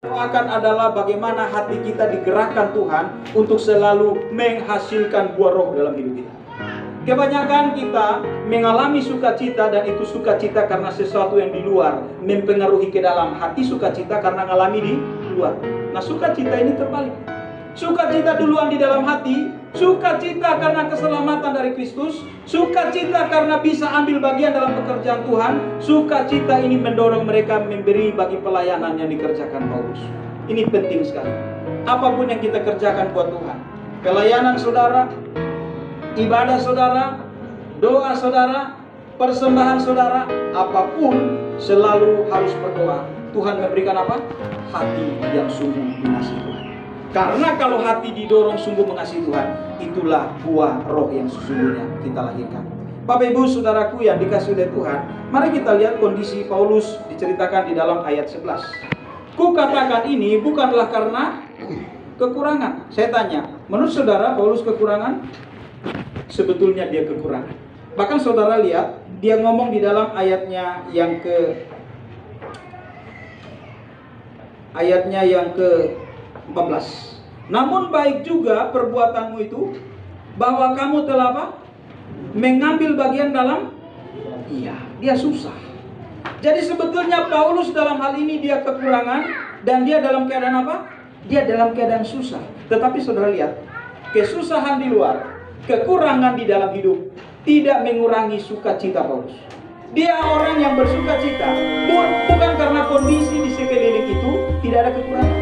Doakan adalah bagaimana hati kita digerakkan Tuhan untuk selalu menghasilkan buah roh dalam hidup kita. Kebanyakan kita mengalami sukacita, dan itu sukacita karena sesuatu yang di luar mempengaruhi ke dalam hati. Sukacita karena ngalami di luar. Nah, sukacita ini terbalik. Sukacita duluan di dalam hati, sukacita karena keselamatan dari Kristus, sukacita karena bisa ambil bagian dalam pekerjaan Tuhan. Sukacita ini mendorong mereka memberi bagi pelayanan yang dikerjakan Paulus. Ini penting sekali. Apapun yang kita kerjakan buat Tuhan, pelayanan saudara, ibadah saudara, doa saudara, persembahan saudara, apapun selalu harus berdoa. Tuhan memberikan apa? Hati yang sungguh mengasihi Tuhan. Karena kalau hati didorong sungguh mengasihi Tuhan, itulah buah roh yang sesungguhnya kita lahirkan. Bapak Ibu Saudaraku yang dikasihi oleh Tuhan, mari kita lihat kondisi Paulus diceritakan di dalam ayat 11. Kukatakan ini bukanlah karena kekurangan. Saya tanya, menurut saudara Paulus kekurangan? Sebetulnya dia kekurangan. Bahkan saudara lihat, dia ngomong di dalam ayatnya yang ke-14. Namun baik juga perbuatanmu itu, bahwa kamu telah apa? Mengambil bagian dalam, iya, dia susah. Jadi sebetulnya Paulus dalam hal ini dia kekurangan, dan dia dalam keadaan apa? Dia dalam keadaan susah. Tetapi saudara lihat, kesusahan di luar, kekurangan di dalam hidup tidak mengurangi sukacita Paulus. Dia orang yang bersukacita, bukan karena kondisi di sekeliling itu tidak ada kekurangan.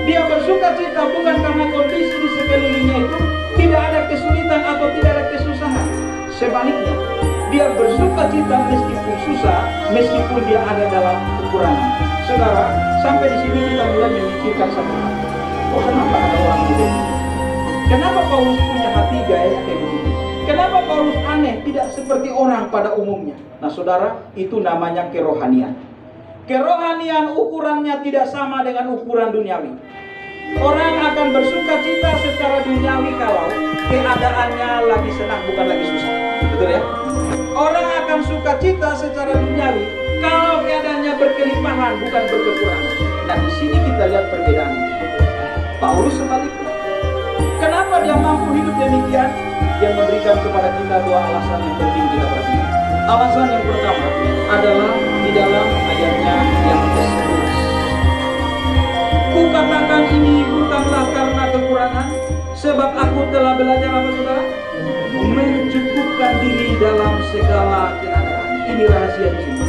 Dia bersukacita bukan karena kondisi di sekelilingnya itu tidak ada kesulitan atau tidak ada kesusahan. Sebaliknya, dia bersukacita meskipun susah, meskipun dia ada dalam kekurangan. Saudara, sampai di sini kita mulai memikirkan satu hal. Oh, kenapa ada orang begini? Kenapa Paulus punya hati gaya kayak begini? Kenapa Paulus aneh, tidak seperti orang pada umumnya? Nah saudara, itu namanya kerohanian. Kerohanian ukurannya tidak sama dengan ukuran duniawi. Orang akan bersuka cita secara duniawi kalau keadaannya lagi senang, bukan lagi susah. Betul ya? Orang akan suka cita secara duniawi kalau keadaannya berkelimpahan, bukan berkekurangan. Nah di sini kita lihat perbedaan ini. Paulus sebaliknya. Kenapa dia mampu hidup demikian? Dia memberikan kepada kita dua alasan yang penting kita perhatikan. Alasan yang pertama adalah di dalam ayatnya yang ke-11. Kukatakan ini bukanlah karena kekurangan, sebab aku telah belajar apa saudara? Mencukupkan diri dalam segala keadaan. Ini rahasia di sini.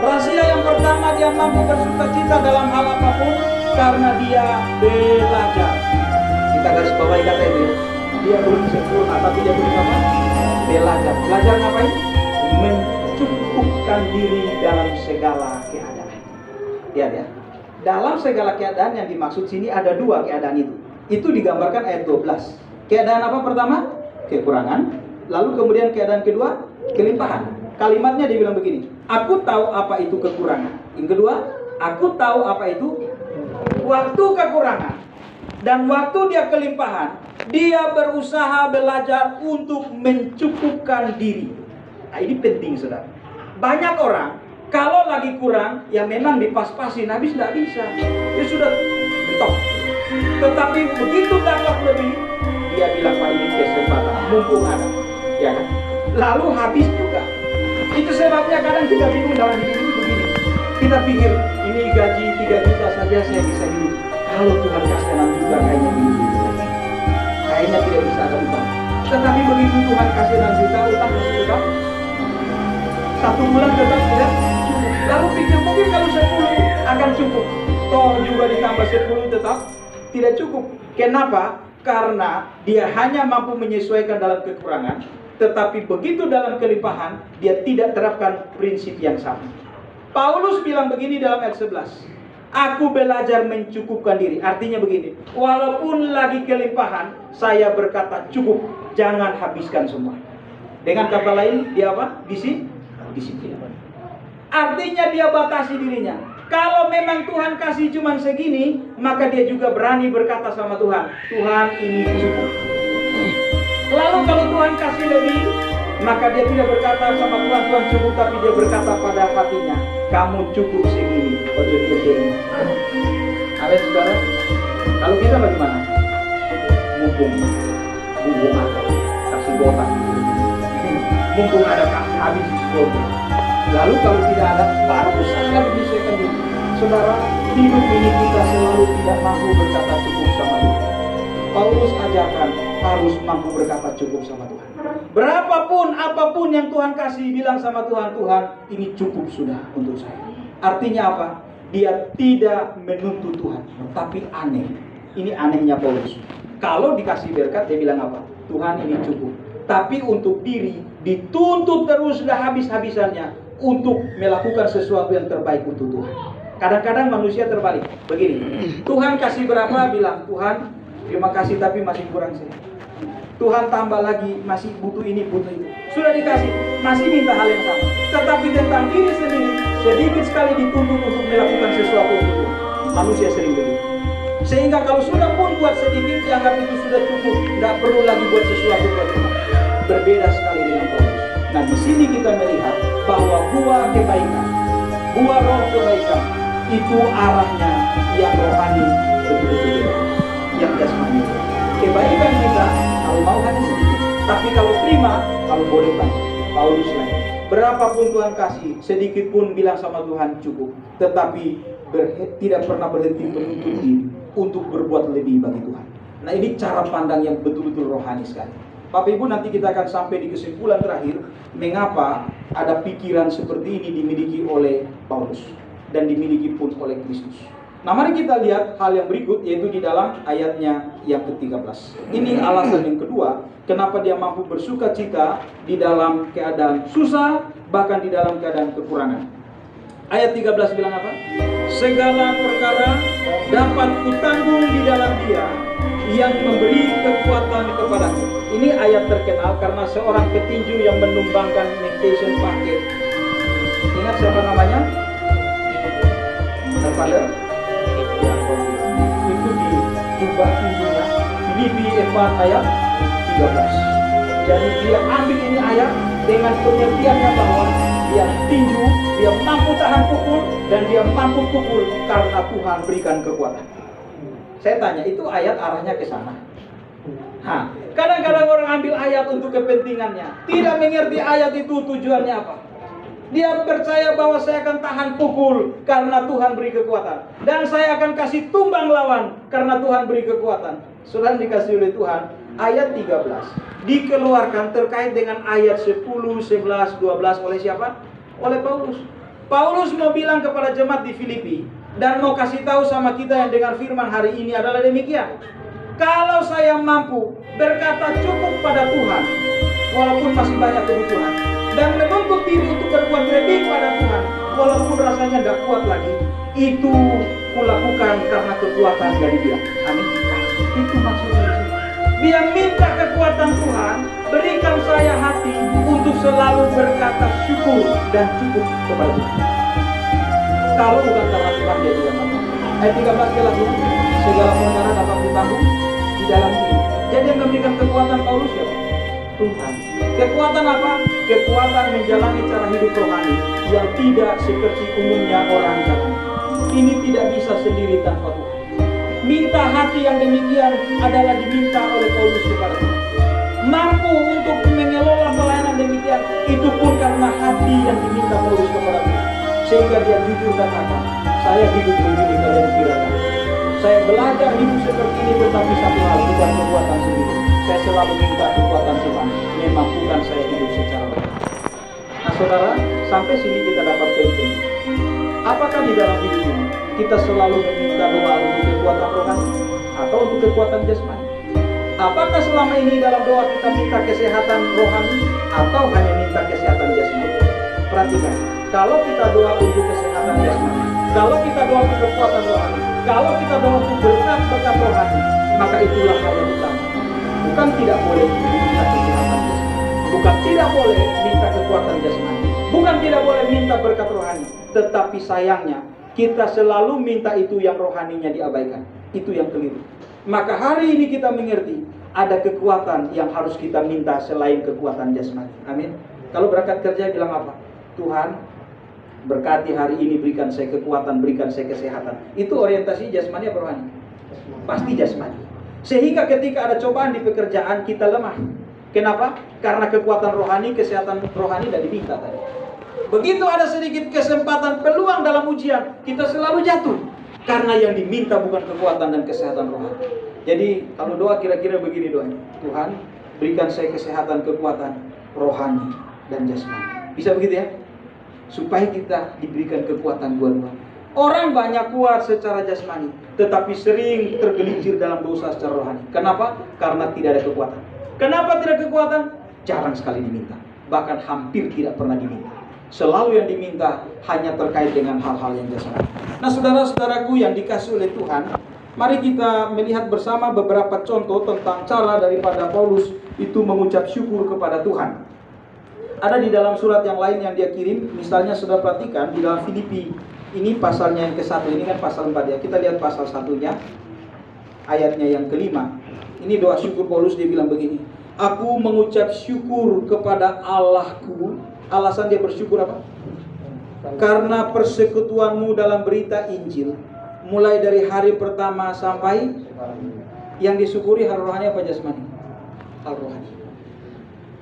Rahasia yang pertama, dia mampu bersukacita dalam hal apapun karena dia belajar. Kita garis bawahi kata itu ya. Dia belum sempurna, tapi dia belum apa? Belajar. Belajar ngapain? Mencukupkan diri dalam segala keadaan. Lihat ya. Dalam segala keadaan yang dimaksud sini ada dua keadaan itu. Itu digambarkan ayat 12. Keadaan apa pertama? Kekurangan. Lalu kemudian keadaan kedua, kelimpahan. Kalimatnya dia bilang begini. Aku tahu apa itu kekurangan. Yang kedua, aku tahu apa itu waktu kekurangan. Dan waktu dia kelimpahan, dia berusaha belajar untuk mencukupkan diri. Nah ini penting saudara. Banyak orang kalau lagi kurang, ya memang dipas-pasin, habis tidak bisa. Dia sudah betok. Tetapi begitu dapat lebih, dia bilang Pak ini kesempatan, mumpung ada, ya kan? Lalu habis juga. Itu sebabnya kadang kita bingung dalam hidup ini begini. Kita pikir ini gaji 3 juta saja saya bisa hidup. Kalau Tuhan kasih 6 juta kayaknya hidup. Kayaknya tidak bisa ada utang. Tetapi begitu Tuhan kasih 6 juta, utang masih tetap 1 bulan tetap tidak cukup. Lalu pikir mungkin kalau 10 akan cukup. Toh juga ditambah 10 tetap tidak cukup. Kenapa? Karena dia hanya mampu menyesuaikan dalam kekurangan. Tetapi begitu dalam kelimpahan, dia tidak terapkan prinsip yang sama. Paulus bilang begini dalam ayat 11. Aku belajar mencukupkan diri. Artinya begini, walaupun lagi kelimpahan, saya berkata cukup, jangan habiskan semua. Dengan kata lain, dia apa? Disiplin. Artinya dia batasi dirinya. Kalau memang Tuhan kasih cuman segini, maka dia juga berani berkata sama Tuhan, Tuhan ini cukup. Lalu kalau Tuhan kasih lebih, maka dia tidak berkata sama Tuhan, Tuhan cukup, tapi dia berkata pada hatinya, kamu cukup segini. Amin, saudara. Kalau kita bagaimana? Mumpung ada kasih botak, mumpung ada kasih habis botak. Lalu kalau tidak ada, baru sangat menyelesaikan diri. Saudara, hidup ini kita selalu tidak mampu berkata cukup sama Tuhan. Paulus ajarkan harus mampu berkata cukup sama Tuhan. Berapapun, apapun yang Tuhan kasih, bilang sama Tuhan, Tuhan ini cukup sudah untuk saya. Artinya apa? Dia tidak menuntut Tuhan, tapi aneh. Ini anehnya Paulus. Kalau dikasih berkat, dia bilang apa? Tuhan ini cukup. Tapi untuk diri, dituntut terus dah habis-habisannya untuk melakukan sesuatu yang terbaik untuk Tuhan. Kadang-kadang manusia terbalik. Begini, Tuhan kasih berapa, bilang, Tuhan terima kasih tapi masih kurang sih. Tuhan tambah lagi, masih butuh ini, butuh itu. Sudah dikasih, masih minta hal yang sama. Tetapi tentang diri sendiri, sedikit sekali dituntut untuk melakukan sesuatu untuk Tuhan. Manusia sering begitu. Sehingga kalau sudah pun buat sedikit, dianggap itu sudah cukup. Tidak perlu lagi buat sesuatu buat Tuhan. Berbeda sekali dengan Paulus. Nah, di sini kita melihat bahwa buah kebaikan, buah roh kebaikan, itu arahnya yang rohani, betul-betul yang jasmani. Kebaikan kita kalau mau hanya sedikit, tapi kalau terima, kalau boleh banyak. Paulus lain, berapapun Tuhan kasih, sedikit pun bilang sama Tuhan cukup. Tetapi tidak pernah berhenti menuntut diri untuk berbuat lebih bagi Tuhan. Nah, ini cara pandang yang betul-betul rohani sekali. Bapak Ibu, nanti kita akan sampai di kesimpulan terakhir, mengapa ada pikiran seperti ini dimiliki oleh Paulus dan dimiliki pun oleh Kristus. Nah, mari kita lihat hal yang berikut, yaitu di dalam ayatnya yang ke-13. Ini alasan yang kedua, kenapa dia mampu bersuka cita di dalam keadaan susah, bahkan di dalam keadaan kekurangan. Ayat 13 bilang apa? Segala perkara dapat kutanggung di dalam Dia yang memberi kekuatan kepadaku. Ini ayat terkenal karena seorang petinju yang menumbangkan meditation paket. Ingat siapa namanya? Daripada itu di jubah tinjunya Filipi 4 ayat 13. Jadi dia ambil ini ayat dengan pengertiannya bahwa dia tinju, dia mampu tahan pukul, dan dia mampu pukul karena Tuhan berikan kekuatan. Saya tanya, itu ayat arahnya ke sana? Kadang-kadang orang ambil ayat untuk kepentingannya, tidak mengerti ayat itu tujuannya apa. Dia percaya bahwa saya akan tahan pukul karena Tuhan beri kekuatan, dan saya akan kasih tumbang lawan karena Tuhan beri kekuatan. Sudah dikasih oleh Tuhan. Ayat 13 dikeluarkan terkait dengan ayat 10, 11, 12 oleh siapa? Oleh Paulus. Paulus mau bilang kepada jemaat di Filipi dan mau kasih tahu sama kita yang dengar firman hari ini adalah demikian. Kalau saya mampu berkata cukup pada Tuhan walaupun masih banyak kebutuhan, dan menuntut diri untuk berbuat lebih pada Tuhan walaupun rasanya tidak kuat lagi, itu kulakukan karena kekuatan dari Dia. Amin. Itu maksudnya. Dia minta kekuatan Tuhan, berikan saya hati untuk selalu berkata syukur dan cukup kepada Tuhan. Kalau bukan karena Tuhan, dia tidak mampu. Ayat 13 jelas, segala perkara dapat ditanggung di dalam Dia. Jadi yang memberikan kekuatan Paulus siapa? Tuhan. Kekuatan apa? Kekuatan menjalani cara hidup rohani yang tidak seperti umumnya orang jalan. Ini tidak bisa sendiri tanpa Tuhan. Minta hati yang demikian adalah diminta oleh Paulus kepada Tuhan. Mampu untuk mengelola pelayanan demikian, itu pun karena hati yang diminta Paulus kepada Tuhan. Sehingga dia jujur katakan, saya hidup begini kalian kirakan. Saya belajar hidup seperti ini, tetapi satu hal, bukan kekuatan sendiri. Saya selalu minta kekuatan Tuhan memampukan saya hidup secara baik. Nah saudara, sampai sini kita dapat poin-poin. Apakah di dalam hidup ini kita selalu meminta doa untuk kekuatan rohani atau untuk kekuatan jasmani? Apakah selama ini dalam doa kita minta kesehatan rohani atau hanya minta kesehatan jasmani? Perhatikan, kalau kita doa untuk kesehatan jasmani, kalau kita doa untuk kekuatan rohani, kalau kita doa untuk berkat-berkat rohani, maka itulah hal yang utama. Bukan tidak boleh minta kesehatan jasmani, bukan tidak boleh minta kekuatan jasmani, bukan tidak boleh minta berkat rohani, tetapi sayangnya kita selalu minta itu yang rohaninya diabaikan. Itu yang keliru. Maka hari ini kita mengerti ada kekuatan yang harus kita minta selain kekuatan jasmani. Amin. Kalau berangkat kerja bilang apa? Tuhan, Berkati hari ini, berikan saya kekuatan, berikan saya kesehatan. Itu orientasi jasmani apa rohani? Pasti jasmani. Sehingga ketika ada cobaan di pekerjaan, kita lemah. Kenapa? Karena kekuatan rohani, kesehatan rohani tidak diminta tadi. Begitu ada sedikit kesempatan, peluang dalam ujian, kita selalu jatuh. Karena yang diminta bukan kekuatan dan kesehatan rohani. Jadi kalau doa kira-kira begini doanya. Tuhan, berikan saya kesehatan, kekuatan rohani dan jasmani. Bisa begitu ya? Supaya kita diberikan kekuatan dua-dua. Orang banyak kuat secara jasmani, tetapi sering tergelincir dalam dosa secara rohani. Kenapa? Karena tidak ada kekuatan. Kenapa tidak kekuatan? Jarang sekali diminta. Bahkan hampir tidak pernah diminta. Selalu yang diminta hanya terkait dengan hal-hal yang jasmani. Nah, saudara-saudaraku yang dikasihi oleh Tuhan, mari kita melihat bersama beberapa contoh tentang cara daripada Paulus itu mengucap syukur kepada Tuhan. Ada di dalam surat yang lain yang dia kirim. Misalnya saudara perhatikan di dalam Filipi. Ini pasalnya yang ke-1. Ini kan pasal 4 ya. Kita lihat pasal 1-nya, ayatnya yang ke-5. Ini doa syukur Paulus. Dia bilang begini, aku mengucap syukur kepada Allahku. Alasan dia bersyukur apa? Karena persekutuanmu dalam berita Injil, mulai dari hari pertama sampai yang disyukuri. Hal rohani apa jasmani? Hal rohani.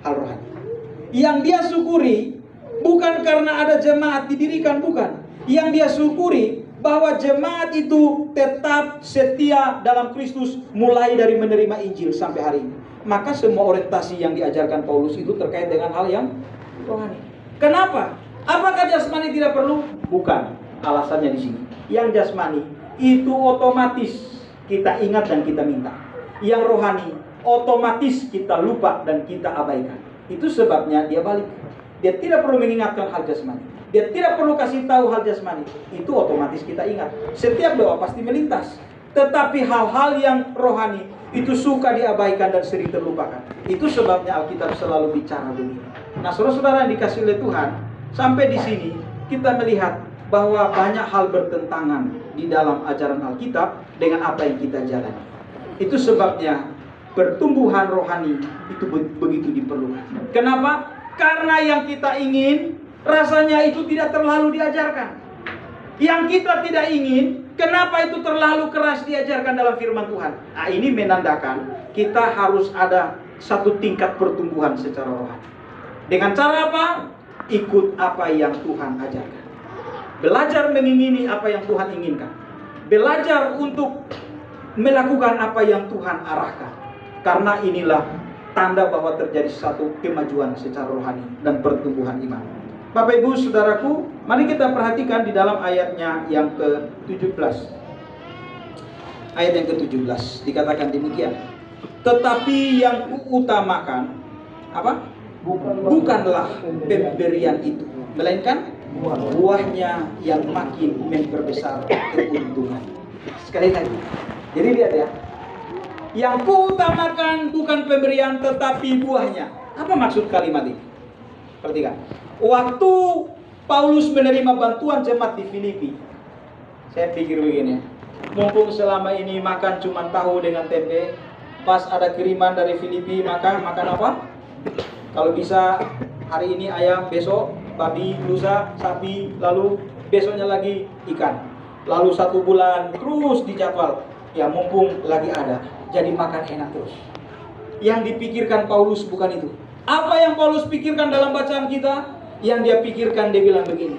Hal rohani. Yang dia syukuri bukan karena ada jemaat didirikan, bukan. Yang dia syukuri bahwa jemaat itu tetap setia dalam Kristus mulai dari menerima Injil sampai hari ini. Maka semua orientasi yang diajarkan Paulus itu terkait dengan hal yang rohani. Kenapa? Apakah jasmani tidak perlu? Bukan. Alasannya di sini. Yang jasmani itu otomatis kita ingat dan kita minta. Yang rohani otomatis kita lupa dan kita abaikan. Itu sebabnya dia balik. Dia tidak perlu mengingatkan hal jasmani. Dia tidak perlu kasih tahu hal jasmani. Itu otomatis kita ingat. Setiap doa pasti melintas. Tetapi hal-hal yang rohani itu suka diabaikan dan sering terlupakan. Itu sebabnya Alkitab selalu bicara begini. Nah, saudara-saudara yang dikasihi oleh Tuhan, sampai di sini kita melihat bahwa banyak hal bertentangan di dalam ajaran Alkitab dengan apa yang kita jalani. Itu sebabnya pertumbuhan rohani itu begitu diperlukan. Kenapa? Karena yang kita ingin rasanya itu tidak terlalu diajarkan. Yang kita tidak ingin, kenapa itu terlalu keras diajarkan dalam firman Tuhan? Nah, ini menandakan kita harus ada satu tingkat pertumbuhan secara rohani. Dengan cara apa? Ikut apa yang Tuhan ajarkan. Belajar mengingini apa yang Tuhan inginkan. Belajar untuk melakukan apa yang Tuhan arahkan. Karena inilah tanda bahwa terjadi satu kemajuan secara rohani dan pertumbuhan iman. Bapak Ibu Saudaraku, mari kita perhatikan di dalam ayatnya yang ke-17. Ayat yang ke-17 dikatakan demikian. Tetapi yang kuutamakan apa? Bukanlah pemberian itu, melainkan buahnya yang makin memperbesar keuntungan. Sekali lagi. Jadi lihat ya. Yang kuutamakan bukan pemberian tetapi buahnya. Apa maksud kalimat ini? Perhatikan. Waktu Paulus menerima bantuan jemaat di Filipi, saya pikir begini, mumpung selama ini makan cuma tahu dengan tempe, pas ada kiriman dari Filipi maka makan apa? Kalau bisa hari ini ayam, besok babi, lusa sapi, lalu besoknya lagi ikan. Lalu 1 bulan terus dijadwal. Ya mumpung lagi ada, jadi makan enak terus. Yang dipikirkan Paulus bukan itu. Apa yang Paulus pikirkan dalam bacaan kita? Yang dia pikirkan, dia bilang begini,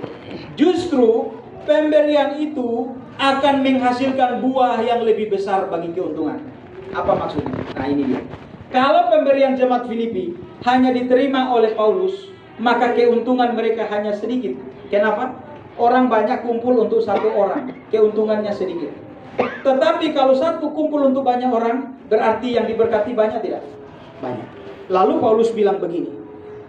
justru pemberian itu akan menghasilkan buah yang lebih besar bagi keuntungan. Apa maksudnya? Nah ini dia. Kalau pemberian jemaat Filipi hanya diterima oleh Paulus, maka keuntungan mereka hanya sedikit. Kenapa? Orang banyak kumpul untuk 1 orang, keuntungannya sedikit. Tetapi kalau 1 kumpul untuk banyak orang, berarti yang diberkati banyak tidak? Banyak. Lalu Paulus bilang begini,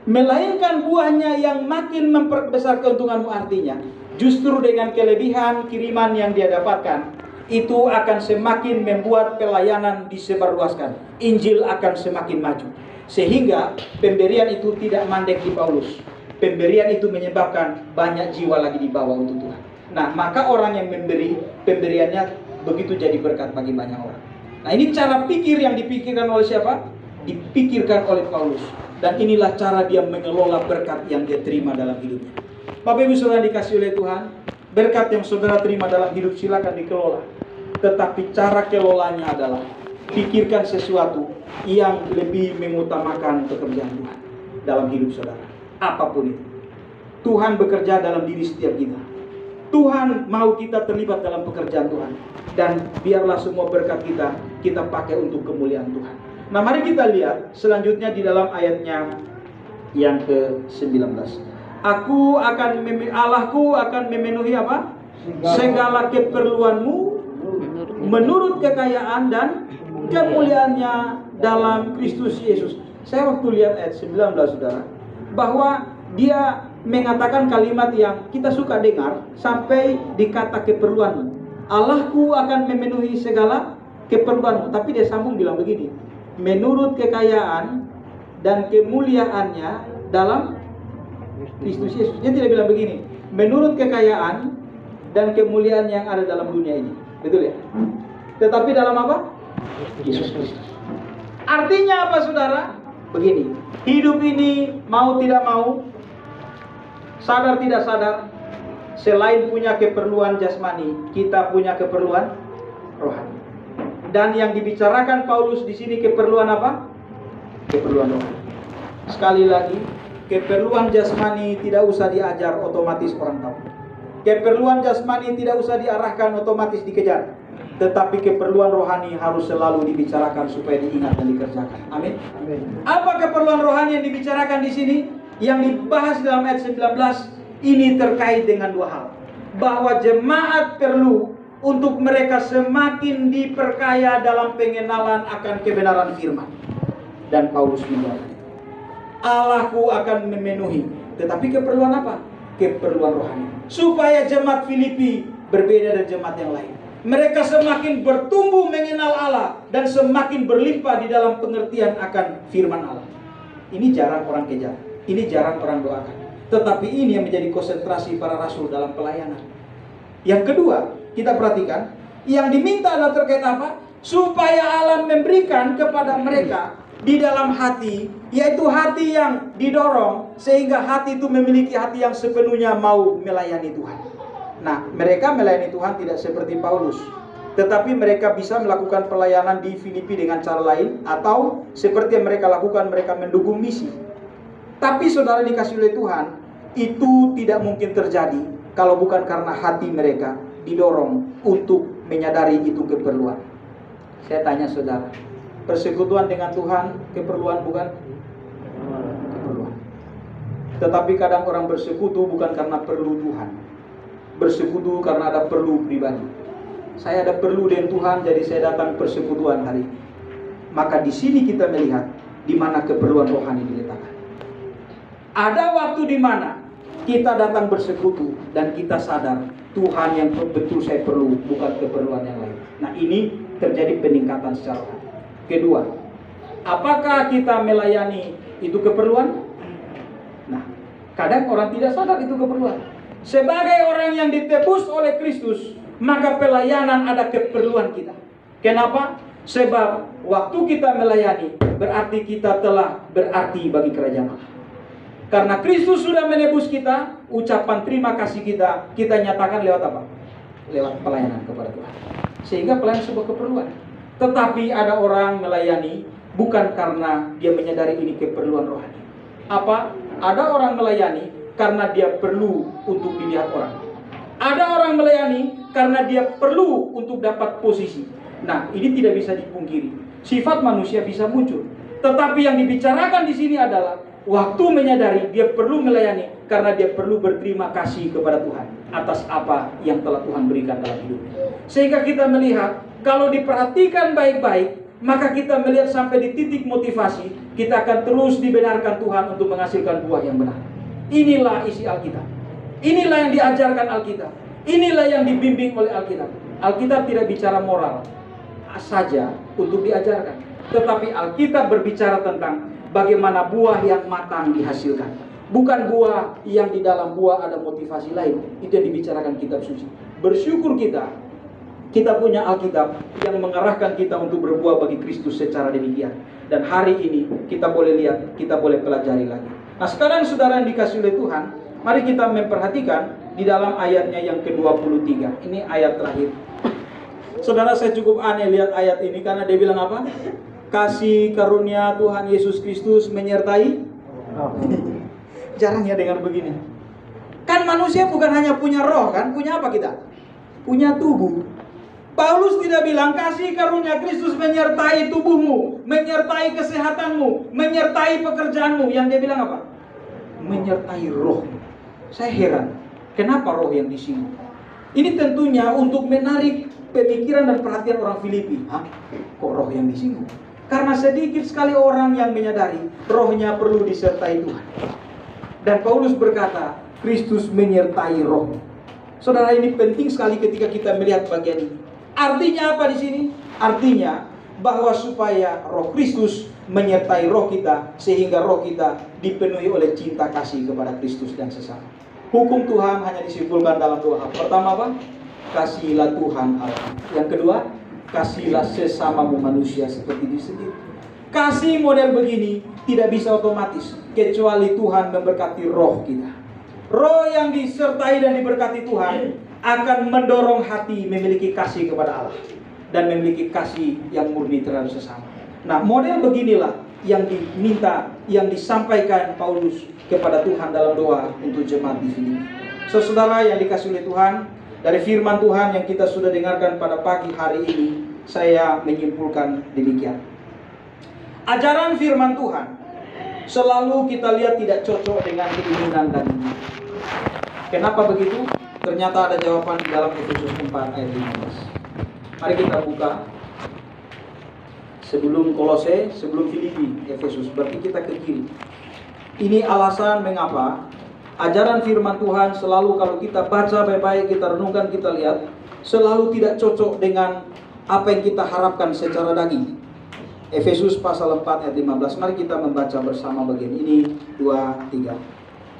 melainkan buahnya yang makin memperbesar keuntunganmu. Artinya, justru dengan kelebihan kiriman yang dia dapatkan, itu akan semakin membuat pelayanan disebarluaskan. Injil akan semakin maju. Sehingga pemberian itu tidak mandek di Paulus. Pemberian itu menyebabkan banyak jiwa lagi dibawa untuk Tuhan. Nah, maka orang yang memberi, pemberiannya begitu jadi berkat bagi banyak orang. Nah, ini cara pikir yang dipikirkan oleh siapa? Dipikirkan oleh Paulus. Dan inilah cara dia mengelola berkat yang dia terima dalam hidupnya. Bapak Ibu Saudara dikasih oleh Tuhan, berkat yang saudara terima dalam hidup silakan dikelola. Tetapi cara kelolanya adalah pikirkan sesuatu yang lebih mengutamakan pekerjaan Tuhan dalam hidup saudara. Apapun itu, Tuhan bekerja dalam diri setiap kita. Tuhan mau kita terlibat dalam pekerjaan Tuhan. Dan biarlah semua berkat kita pakai untuk kemuliaan Tuhan. Nah, mari kita lihat selanjutnya di dalam ayatnya yang ke-19. Allahku akan memenuhi apa? Segala keperluanmu menurut kekayaan dan kemuliaannya dalam Kristus Yesus. Saya waktu lihat ayat 19 saudara, bahwa dia mengatakan kalimat yang kita suka dengar sampai di kata keperluanmu. Allahku akan memenuhi segala keperluanmu. Tapi dia sambung bilang begini, menurut kekayaan dan kemuliaannya dalam Kristus Yesus. Dia tidak bilang begini, menurut kekayaan dan kemuliaan yang ada dalam dunia ini. Betul ya? Tetapi dalam apa? Yesus Kristus. Artinya apa saudara? Begini, hidup ini mau tidak mau, sadar tidak sadar, selain punya keperluan jasmani, kita punya keperluan rohani. Dan yang dibicarakan Paulus di sini keperluan apa? Keperluan rohani. Sekali lagi, keperluan jasmani tidak usah diajar, otomatis orang tahu. Keperluan jasmani tidak usah diarahkan, otomatis dikejar. Tetapi keperluan rohani harus selalu dibicarakan supaya diingat dan dikerjakan. Amin. Apa keperluan rohani yang dibicarakan di sini? Yang dibahas dalam ayat 19 ini terkait dengan dua hal. Bahwa jemaat perlu untuk mereka semakin diperkaya dalam pengenalan akan kebenaran firman. Dan Paulus mengatakan, Allahku akan memenuhi. Tetapi keperluan apa? Keperluan rohani. Supaya jemaat Filipi berbeda dari jemaat yang lain. Mereka semakin bertumbuh mengenal Allah dan semakin berlimpah di dalam pengertian akan firman Allah. Ini jarang orang kejar. Ini jarang orang doakan. Tetapi ini yang menjadi konsentrasi para rasul dalam pelayanan. Yang kedua, kita perhatikan, yang diminta adalah terkait apa? Supaya Allah memberikan kepada mereka di dalam hati, yaitu hati yang didorong, sehingga hati itu memiliki hati yang sepenuhnya mau melayani Tuhan. Nah, mereka melayani Tuhan tidak seperti Paulus, tetapi mereka bisa melakukan pelayanan di Filipi dengan cara lain, atau seperti yang mereka lakukan, mereka mendukung misi. Tapi saudara dikasih oleh Tuhan, itu tidak mungkin terjadi kalau bukan karena hati mereka didorong untuk menyadari itu keperluan. Saya tanya saudara, persekutuan dengan Tuhan keperluan bukan? Keperluan. Tetapi kadang orang bersekutu bukan karena perlu Tuhan, bersekutu karena ada perlu pribadi. Saya ada perlu dengan Tuhan, jadi saya datang persekutuan hari ini. Maka di sini kita melihat di mana keperluan rohani diletakkan. Ada waktu di mana kita datang bersekutu dan kita sadar Tuhan yang betul saya perlu, bukan keperluan yang lain. Nah, ini terjadi peningkatan secara rohani. Kedua, apakah kita melayani itu keperluan? Nah, kadang orang tidak sadar itu keperluan. Sebagai orang yang ditebus oleh Kristus, maka pelayanan ada keperluan kita. Kenapa? Sebab waktu kita melayani berarti kita telah berarti bagi kerajaan Allah. Karena Kristus sudah menebus kita, ucapan terima kasih kita nyatakan lewat apa? Lewat pelayanan kepada Tuhan. Sehingga pelayanan sebuah keperluan. Tetapi ada orang melayani bukan karena dia menyadari ini keperluan rohani. Apa? Ada orang melayani karena dia perlu untuk dilihat orang. Ada orang melayani karena dia perlu untuk dapat posisi. Nah, ini tidak bisa dipungkiri. Sifat manusia bisa muncul. Tetapi yang dibicarakan di sini adalah waktu menyadari dia perlu melayani karena dia perlu berterima kasih kepada Tuhan atas apa yang telah Tuhan berikan dalam hidupnya. Sehingga kita melihat, kalau diperhatikan baik-baik, maka kita melihat sampai di titik motivasi, kita akan terus dibenarkan Tuhan untuk menghasilkan buah yang benar. Inilah isi Alkitab. Inilah yang diajarkan Alkitab. Inilah yang dibimbing oleh Alkitab. Alkitab tidak bicara moral saja untuk diajarkan, tetapi Alkitab berbicara tentang bagaimana buah yang matang dihasilkan. Bukan buah yang di dalam buah ada motivasi lain. Itu yang dibicarakan kitab suci. Bersyukur kita punya Alkitab yang mengarahkan kita untuk berbuah bagi Kristus secara demikian. Dan hari ini kita boleh lihat, kita boleh pelajari lagi. Nah, sekarang saudara yang dikasih oleh Tuhan, Mari kita memperhatikan di dalam ayatnya yang ke-23. Ini ayat terakhir. Saudara, saya cukup aneh lihat ayat ini karena dia bilang apa? Kasih karunia Tuhan Yesus Kristus menyertai. Jarang ya dengar begini. Kan manusia bukan hanya punya roh kan? Punya apa kita? Punya tubuh. Paulus tidak bilang kasih karunia Kristus menyertai tubuhmu, menyertai kesehatanmu, menyertai pekerjaanmu. Yang dia bilang apa? Menyertai roh. Saya heran, kenapa roh yang disinggung? Ini tentunya untuk menarik pemikiran dan perhatian orang Filipi. Hah? Kok roh yang disinggung? Karena sedikit sekali orang yang menyadari rohnya perlu disertai Tuhan. Dan Paulus berkata, Kristus menyertai roh. Saudara, ini penting sekali ketika kita melihat bagian ini. Artinya apa di sini? Artinya bahwa supaya roh Kristus menyertai roh kita, sehingga roh kita dipenuhi oleh cinta kasih kepada Kristus dan sesama. Hukum Tuhan hanya disimpulkan dalam dua hal. Pertama apa? Kasihilah Tuhan Allah. Yang kedua, kasihilah sesamamu manusia seperti diri sendiri. Kasih model begini tidak bisa otomatis kecuali Tuhan memberkati roh kita. Roh yang disertai dan diberkati Tuhan akan mendorong hati memiliki kasih kepada Allah dan memiliki kasih yang murni terhadap sesama. Nah, model beginilah yang diminta, yang disampaikan Paulus kepada Tuhan dalam doa untuk jemaat di Filipi. Saudara yang dikasihi oleh Tuhan, dari firman Tuhan yang kita sudah dengarkan pada pagi hari ini, saya menyimpulkan demikian. Ajaran firman Tuhan selalu kita lihat tidak cocok dengan keinginan dan iman. Kenapa begitu? Ternyata ada jawaban di dalam Efesus 4 ayat 15. Mari kita buka. Sebelum Kolose, sebelum Filipi, Efesus. Berarti kita ke kiri. Ini alasan mengapa ajaran firman Tuhan selalu kalau kita baca baik-baik, kita renungkan, kita lihat, selalu tidak cocok dengan apa yang kita harapkan secara daging. Efesus pasal 4 ayat 15. Mari kita membaca bersama bagian ini. 2, 3.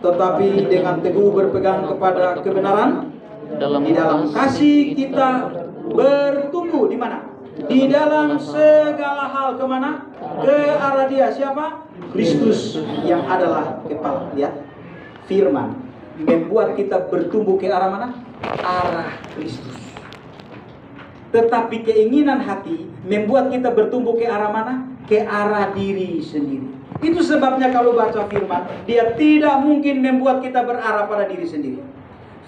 Tetapi dengan teguh berpegang kepada kebenaran, di dalam kasih kita bertumbuh di mana? Di dalam segala hal kemana? Ke arah Dia. Siapa? Kristus yang adalah kepala. Lihat, firman membuat kita bertumbuh ke arah mana? Arah Kristus. Tetapi keinginan hati membuat kita bertumbuh ke arah mana? Ke arah diri sendiri. Itu sebabnya kalau baca firman, dia tidak mungkin membuat kita berarah pada diri sendiri.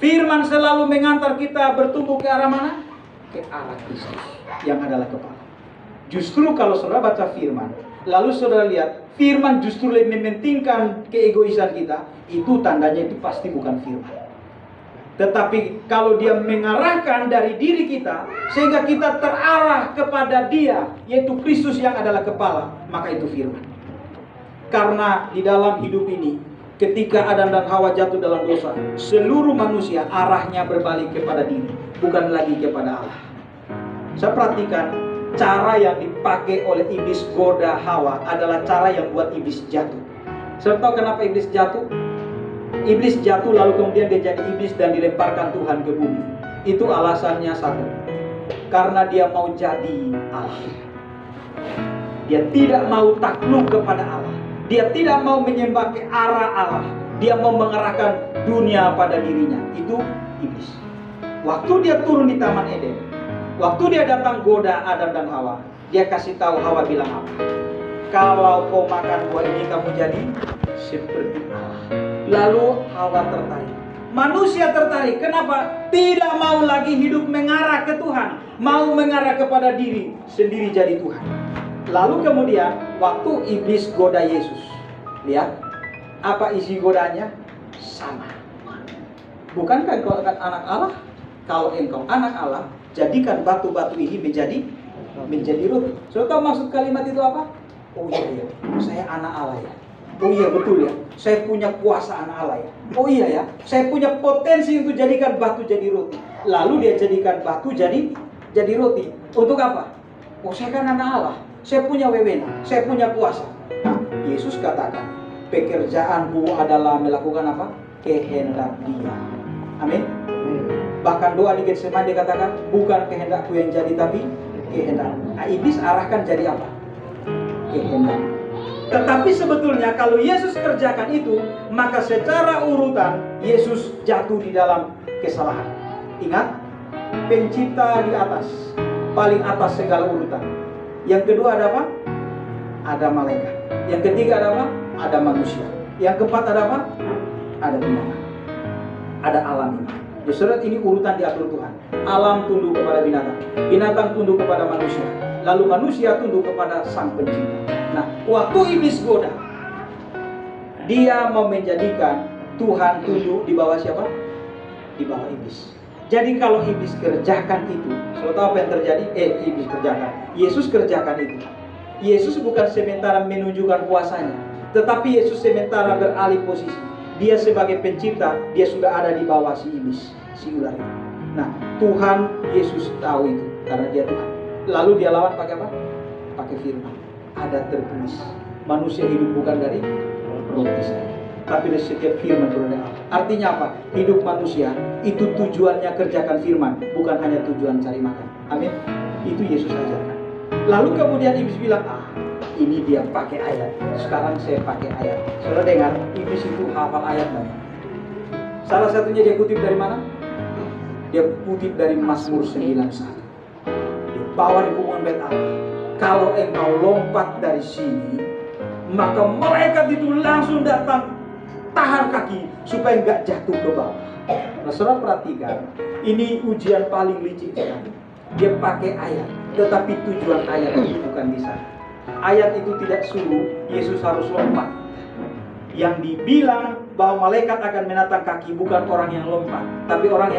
Firman selalu mengantar kita bertumbuh ke arah mana? Ke arah Kristus yang adalah kepala. Justru kalau saudara baca firman, lalu saudara lihat firman justru lebih mementingkan keegoisan kita, itu tandanya itu pasti bukan firman. Tetapi kalau dia mengarahkan dari diri kita sehingga kita terarah kepada Dia, yaitu Kristus yang adalah kepala, maka itu firman. Karena di dalam hidup ini, ketika Adam dan Hawa jatuh dalam dosa, seluruh manusia arahnya berbalik kepada diri, bukan lagi kepada Allah. Saya perhatikan cara yang dipakai oleh iblis goda Hawa adalah cara yang buat iblis jatuh. Saya tahu kenapa iblis jatuh? Iblis jatuh lalu kemudian dia jadi iblis dan dilemparkan Tuhan ke bumi. Itu alasannya satu. Karena dia mau jadi Allah. Dia tidak mau takluk kepada Allah. Dia tidak mau menyembah ke arah Allah. Dia mau mengarahkan dunia pada dirinya. Itu iblis. Waktu dia turun di Taman Eden, waktu dia datang goda Adam dan Hawa, dia kasih tahu Hawa bilang apa? Kalau kau makan buah ini kamu jadi seperti Allah. Lalu Hawa tertarik. Manusia tertarik. Kenapa? Tidak mau lagi hidup mengarah ke Tuhan, mau mengarah kepada diri sendiri jadi Tuhan. Lalu kemudian waktu iblis goda Yesus, lihat apa isi godanya? Sama. Bukankah engkau akan anak Allah? Kalau engkau anak Allah, jadikan batu-batu ini menjadi roti. Sudah tahu maksud kalimat itu apa? Oh iya ya, saya anak Allah ya. Oh iya betul ya, saya punya kuasa anak Allah ya. Oh iya ya, saya punya potensi untuk jadikan batu jadi roti. Lalu dia jadikan batu jadi roti. Untuk apa? Oh saya kan anak Allah, saya punya wewenang, saya punya kuasa. Nah, Yesus katakan, pekerjaanku adalah melakukan apa? Kehendak Dia. Amin. Bahkan doa di Getsemani dikatakan, bukan kehendakku yang jadi tapi kehendak. Nah, iblis arahkan jadi apa? Kehendak. Tetapi sebetulnya kalau Yesus kerjakan itu, maka secara urutan Yesus jatuh di dalam kesalahan. Ingat, pencipta di atas, paling atas segala urutan. Yang kedua ada apa? Ada malaikat. Yang ketiga ada apa? Ada manusia. Yang keempat ada apa? Ada binatang. Ada alam ini. Ya, saudara, ini urutan diatur Tuhan. Alam tunduk kepada binatang, binatang tunduk kepada manusia, lalu manusia tunduk kepada Sang Pencipta. Nah, waktu iblis goda, dia mau menjadikan Tuhan tunduk di bawah siapa? Di bawah iblis. Jadi kalau iblis kerjakan itu, saudara tahu apa yang terjadi? Iblis kerjakan, Yesus kerjakan itu. Yesus bukan sementara menunjukkan kuasanya, tetapi Yesus sementara beralih posisi. Dia sebagai pencipta, dia sudah ada di bawah si iblis, si ular itu. Nah, Tuhan Yesus tahu itu karena dia Tuhan. Lalu dia lawan pakai apa? Pakai firman. Ada tertulis, manusia hidup bukan dari roti saja, tapi dari setiap firman dari Allah. Artinya apa? Hidup manusia itu tujuannya kerjakan firman, bukan hanya tujuan cari makan. Amin. Itu Yesus ajarkan. Lalu kemudian iblis bilang, ini dia pakai ayat, sekarang saya pakai ayat. Saudara dengar, iblis itu hafal ayat banyak. Salah satunya dia kutip dari mana? Dia kutip dari Mazmur 91. Di bawah hubungan bait Allah. Kalau engkau lompat dari sini, maka malaikat itu langsung datang tahan kaki supaya enggak jatuh ke bawah. Nah, saudara perhatikan, ini ujian paling licik sekali. Dia pakai ayat, tetapi tujuan ayat itu bukan di sana. Ayat itu tidak suruh Yesus harus lompat. Yang dibilang bahwa malaikat akan menatang kaki bukan orang yang lompat, tapi orang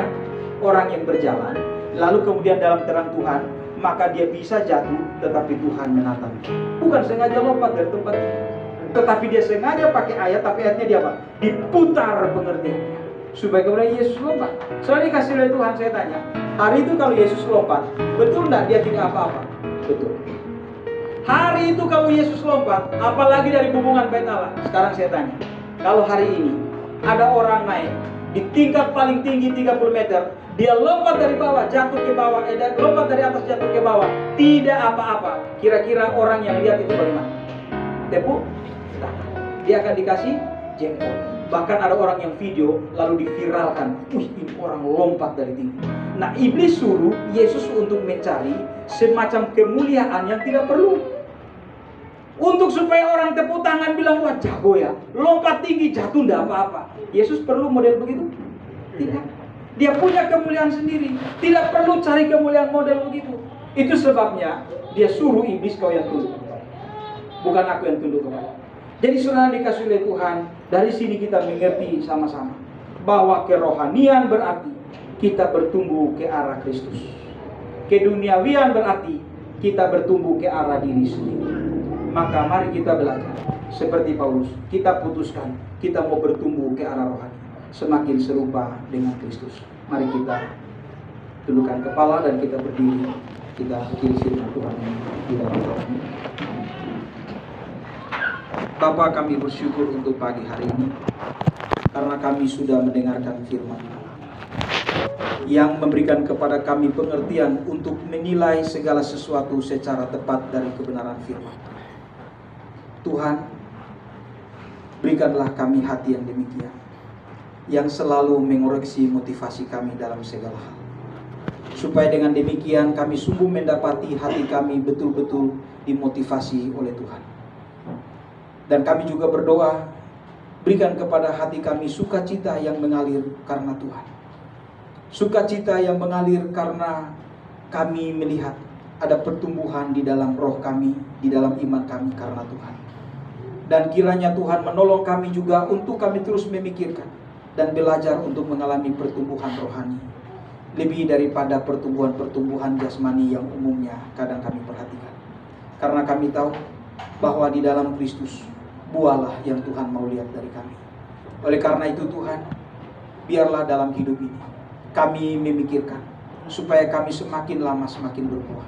yang berjalan. Lalu kemudian dalam terang Tuhan, maka dia bisa jatuh, tetapi Tuhan menatang. Bukan sengaja lompat dari tempat itu, tetapi dia sengaja pakai ayat, tapi ayatnya dia apa? Diputar pengertiannya supaya kemudian Yesus lompat. Soalnya dikasih oleh Tuhan, saya tanya, hari itu kalau Yesus lompat, betul enggak dia tidak apa-apa? Betul. Hari itu kalau Yesus lompat, apalagi dari hubungan bait Allah. Sekarang saya tanya, kalau hari ini ada orang naik di tingkat paling tinggi 30 meter, dia lompat dari bawah, jatuh ke bawah, lompat dari atas, jatuh ke bawah, tidak apa-apa. Kira-kira orang yang lihat itu bagaimana? Tepuk tangan. Dia akan dikasih jempol. Bahkan ada orang yang video lalu diviralkan, ini orang lompat dari tinggi. Nah, iblis suruh Yesus untuk mencari semacam kemuliaan yang tidak perlu. Untuk supaya orang tepuk tangan bilang, wah jago ya, lompat tinggi, jatuh enggak apa-apa. Yesus perlu model begitu? Tidak. Dia punya kemuliaan sendiri, tidak perlu cari kemuliaan model begitu. Itu sebabnya dia suruh iblis, kau yang tunduk, bukan aku yang tunduk kepada. Jadi saudara dikasih oleh Tuhan, dari sini kita mengerti sama-sama bahwa kerohanian berarti kita bertumbuh ke arah Kristus. Keduniawian berarti kita bertumbuh ke arah diri sendiri. Maka mari kita belajar seperti Paulus. Kita putuskan kita mau bertumbuh ke arah rohani, semakin serupa dengan Kristus. Mari kita tundukkan kepala dan kita berdiri. Kita akhiri firman Tuhan di dalam doa. Bapa, kami bersyukur untuk pagi hari ini karena kami sudah mendengarkan firman yang memberikan kepada kami pengertian untuk menilai segala sesuatu secara tepat dari kebenaran firman. Tuhan, berikanlah kami hati yang demikian, yang selalu mengoreksi motivasi kami dalam segala hal, supaya dengan demikian kami sungguh mendapati hati kami betul-betul dimotivasi oleh Tuhan. Dan kami juga berdoa, berikan kepada hati kami sukacita yang mengalir karena Tuhan. Sukacita yang mengalir karena kami melihat ada pertumbuhan di dalam roh kami, di dalam iman kami karena Tuhan. Dan kiranya Tuhan menolong kami juga untuk kami terus memikirkan dan belajar untuk mengalami pertumbuhan rohani, lebih daripada pertumbuhan-pertumbuhan jasmani yang umumnya kadang kami perhatikan. Karena kami tahu bahwa di dalam Kristus buahlah yang Tuhan mau lihat dari kami. Oleh karena itu Tuhan, biarlah dalam hidup ini kami memikirkan supaya kami semakin lama semakin berbuah,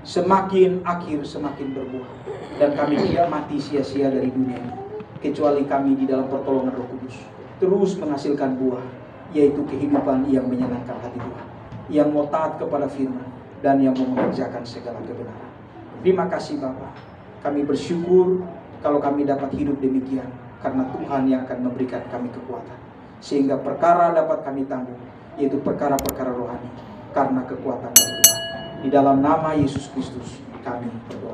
semakin akhir semakin berbuah, dan kami tidak mati sia-sia dari dunia ini, kecuali kami di dalam pertolongan Roh Kudus terus menghasilkan buah, yaitu kehidupan yang menyenangkan hati Tuhan, yang mau taat kepada firman dan yang mau mengerjakan segala kebenaran. Terima kasih Bapa, kami bersyukur kalau kami dapat hidup demikian, karena Tuhan yang akan memberikan kami kekuatan. Sehingga perkara dapat kami tanggung, yaitu perkara-perkara rohani, karena kekuatan dari Tuhan. Di dalam nama Yesus Kristus kami berdoa.